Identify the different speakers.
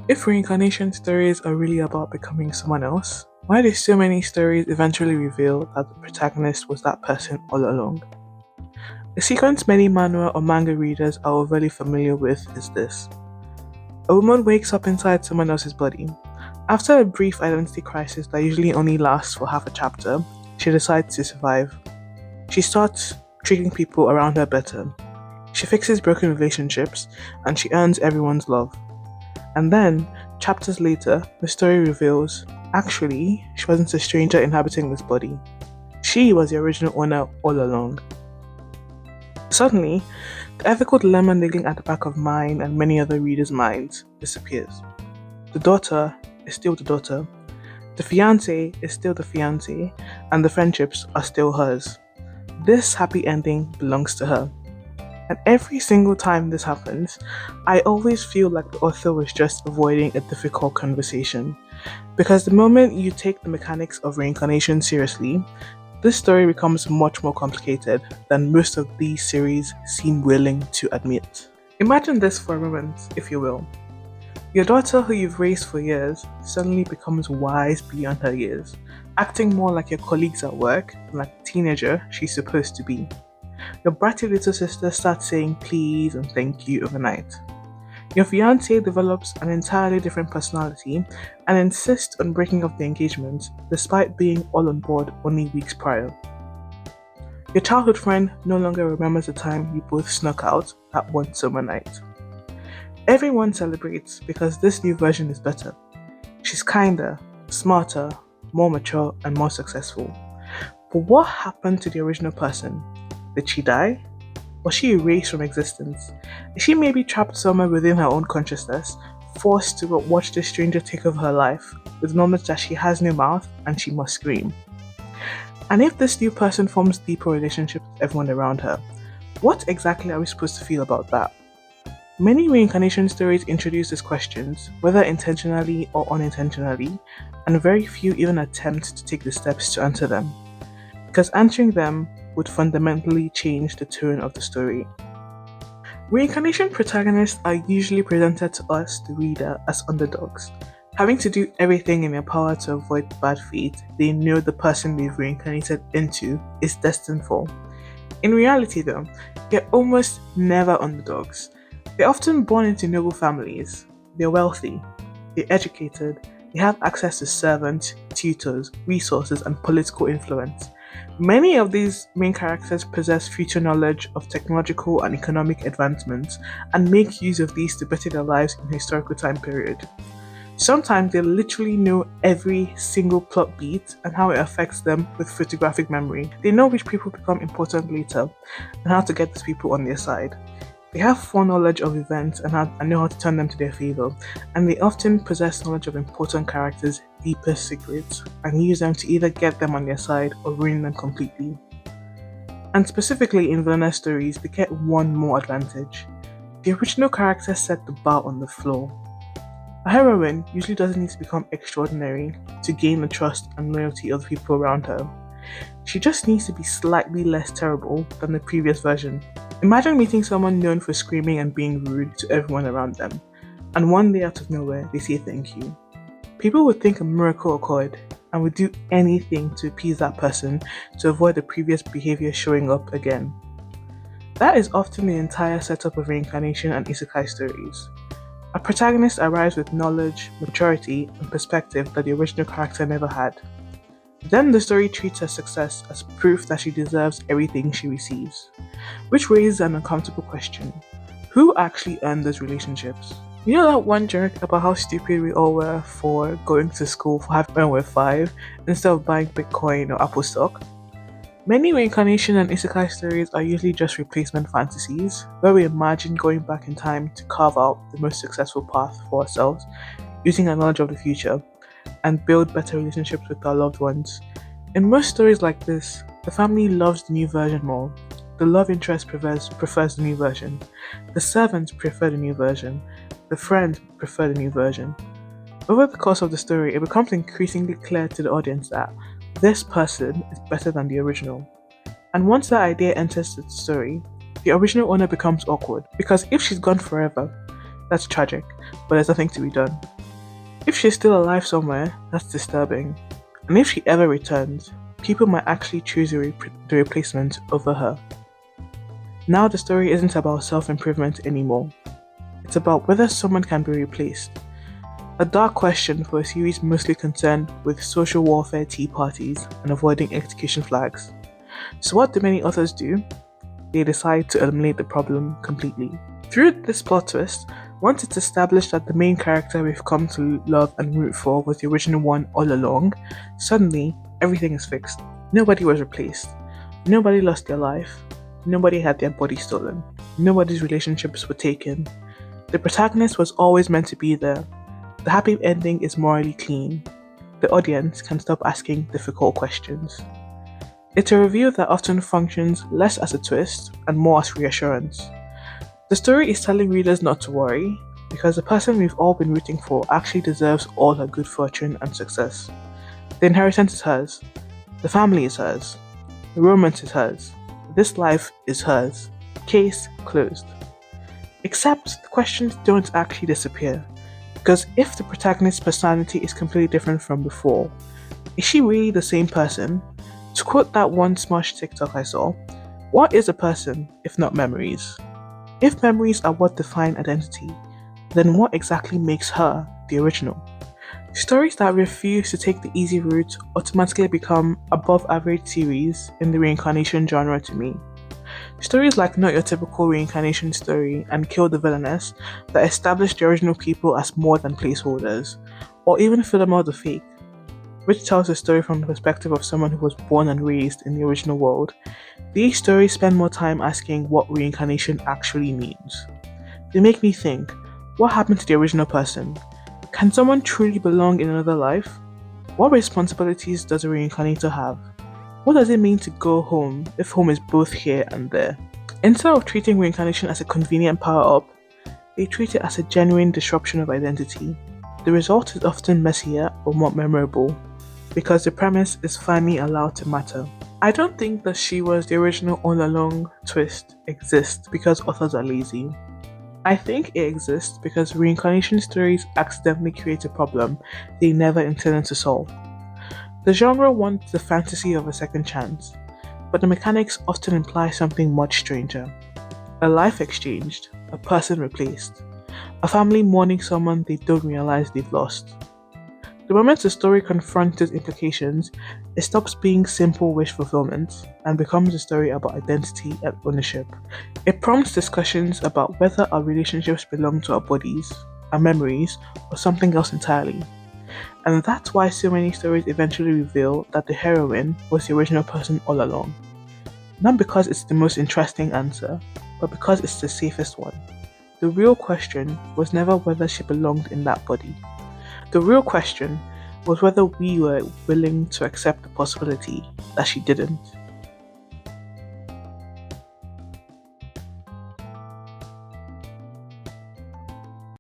Speaker 1: If reincarnation stories are really about becoming someone else, why do so many stories eventually reveal that the protagonist was that person all along? The sequence many manhwa or manga readers are overly familiar with is this. A woman wakes up inside someone else's body. After a brief identity crisis that usually only lasts for half a chapter, she decides to survive. She starts treating people around her better. She fixes broken relationships and she earns everyone's love. And then, chapters later, the story reveals actually, she wasn't a stranger inhabiting this body. She was the original owner all along. Suddenly, the ethical dilemma niggling at the back of mine and many other readers' minds disappears. The daughter is still the daughter, the fiance is still the fiance, and the friendships are still hers. This happy ending belongs to her. And every single time this happens, I always feel like the author was just avoiding a difficult conversation. Because the moment you take the mechanics of reincarnation seriously, this story becomes much more complicated than most of these series seem willing to admit. Imagine this for a moment, if you will. Your daughter, who you've raised for years, suddenly becomes wise beyond her years, acting more like your colleagues at work than like the teenager she's supposed to be. Your bratty little sister starts saying please and thank you overnight. Your fiancé develops an entirely different personality and insists on breaking off the engagement despite being all on board only weeks prior. Your childhood friend no longer remembers the time you both snuck out that one summer night. Everyone celebrates because this new version is better. She's kinder, smarter, more mature, and more successful. But what happened to the original person? Did she die? Was she erased from existence? Is she maybe trapped somewhere within her own consciousness, forced to watch this stranger take over her life, with knowledge that she has no mouth and she must scream? And if this new person forms deeper relationships with everyone around her, what exactly are we supposed to feel about that? Many reincarnation stories introduce these questions, whether intentionally or unintentionally, and very few even attempt to take the steps to answer them, because answering them would fundamentally change the tone of the story. Reincarnation protagonists are usually presented to us, the reader, as underdogs, having to do everything in their power to avoid the bad fate they know the person they've reincarnated into is destined for. In reality, though, they're almost never underdogs. They're often born into noble families, they're wealthy, they're educated, they have access to servants, tutors, resources, and political influence. Many of these main characters possess future knowledge of technological and economic advancements and make use of these to better their lives in a historical time period. Sometimes they literally know every single plot beat and how it affects them with photographic memory. They know which people become important later and how to get these people on their side. They have foreknowledge of events and know how to turn them to their favor, and they often possess knowledge of important characters' deepest secrets and use them to either get them on their side or ruin them completely. And specifically in villainous stories, they get one more advantage. The original character set the bar on the floor. A heroine usually doesn't need to become extraordinary to gain the trust and loyalty of the people around her. She just needs to be slightly less terrible than the previous version. Imagine meeting someone known for screaming and being rude to everyone around them, and one day out of nowhere they say thank you. People would think a miracle occurred and would do anything to appease that person to avoid the previous behavior showing up again. That is often the entire setup of reincarnation and isekai stories. A protagonist arrives with knowledge, maturity, and perspective that the original character never had. Then the story treats her success as proof that she deserves everything she receives. Which raises an uncomfortable question. Who actually earned those relationships? You know that one joke about how stupid we all were for going to school for having when we were 5 instead of buying Bitcoin or Apple stock? Many reincarnation and isekai stories are usually just replacement fantasies, where we imagine going back in time to carve out the most successful path for ourselves using our knowledge of the future and build better relationships with our loved ones. In most stories like this, the family loves the new version more. The love interest prefers the new version. The servants prefer the new version. The friends prefer the new version. Over the course of the story, it becomes increasingly clear to the audience that this person is better than the original. And once that idea enters the story, the original owner becomes awkward because if she's gone forever, that's tragic, but there's nothing to be done. If she's still alive somewhere, that's disturbing. And if she ever returns, people might actually choose the replacement over her. Now the story isn't about self-improvement anymore. It's about whether someone can be replaced. A dark question for a series mostly concerned with social warfare tea parties and avoiding execution flags. So what do many authors do? They decide to eliminate the problem completely. Through this plot twist, once it's established that the main character we've come to love and root for was the original one all along, suddenly everything is fixed. Nobody was replaced. Nobody lost their life. Nobody had their body stolen. Nobody's relationships were taken. The protagonist was always meant to be there. The happy ending is morally clean. The audience can stop asking difficult questions. It's a review that often functions less as a twist and more as reassurance. The story is telling readers not to worry, because the person we've all been rooting for actually deserves all her good fortune and success. The inheritance is hers. The family is hers. The romance is hers. This life is hers. Case closed. Except the questions don't actually disappear. Because if the protagonist's personality is completely different from before, is she really the same person? To quote that one smosh TikTok I saw, what is a person if not memories? If memories are what define identity, then what exactly makes her the original? Stories that refuse to take the easy route automatically become above average series in the reincarnation genre to me. Stories like Not Your Typical Reincarnation Story and Kill the Villainess that establish the original people as more than placeholders, or even Philemon the Fake, which tells a story from the perspective of someone who was born and raised in the original world. These stories spend more time asking what reincarnation actually means. They make me think, what happened to the original person? Can someone truly belong in another life? What responsibilities does a reincarnator have? What does it mean to go home if home is both here and there? Instead of treating reincarnation as a convenient power-up, they treat it as a genuine disruption of identity. The result is often messier or more memorable, because the premise is finally allowed to matter. I don't think that she was the original all along twist exists because authors are lazy. I think it exists because reincarnation stories accidentally create a problem they never intended to solve. The genre wants the fantasy of a second chance, but the mechanics often imply something much stranger. A life exchanged, a person replaced, a family mourning someone they don't realize they've lost. The moment the story confronts these implications, it stops being simple wish fulfillment and becomes a story about identity and ownership. It prompts discussions about whether our relationships belong to our bodies, our memories, or something else entirely. And that's why so many stories eventually reveal that the heroine was the original person all along. Not because it's the most interesting answer, but because it's the safest one. The real question was never whether she belonged in that body. The real question was whether we were willing to accept the possibility that she didn't.